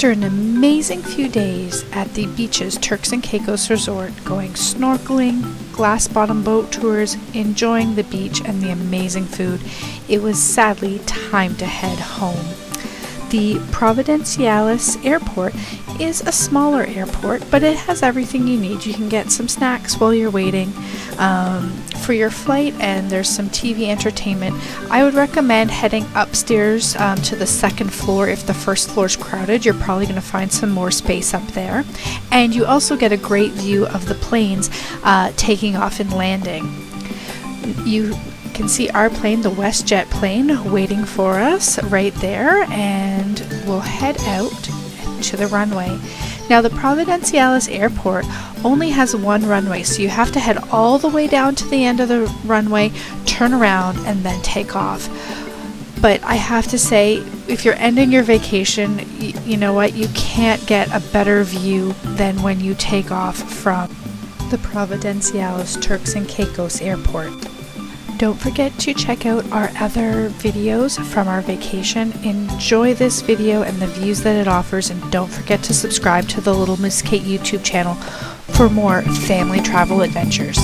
After an amazing few days at the beaches Turks and Caicos Resort, going snorkeling, glass bottom boat tours, enjoying the beach and the amazing food, it was sadly time to head home. The Providenciales Airport is a smaller airport, but it has everything you need. You can get some snacks while you're waiting for your flight, and there's some TV entertainment. I would recommend heading upstairs to the second floor. If the first floor is crowded, you're probably going to find some more space up there. And you also get a great view of the planes taking off and landing. You can see our plane, the WestJet plane, waiting for us right there, and we'll head out to the runway. Now, the Providenciales Airport only has one runway, so you have to head all the way down to the end of the runway, turn around, and then take off. But I have to say, if you're ending your vacation, you know what? You can't get a better view than when you take off from the Providenciales Turks and Caicos Airport. Don't forget to check out our other videos from our vacation. Enjoy this video and the views that it offers, and don't forget to subscribe to the Little Miss Kate YouTube channel for more family travel adventures.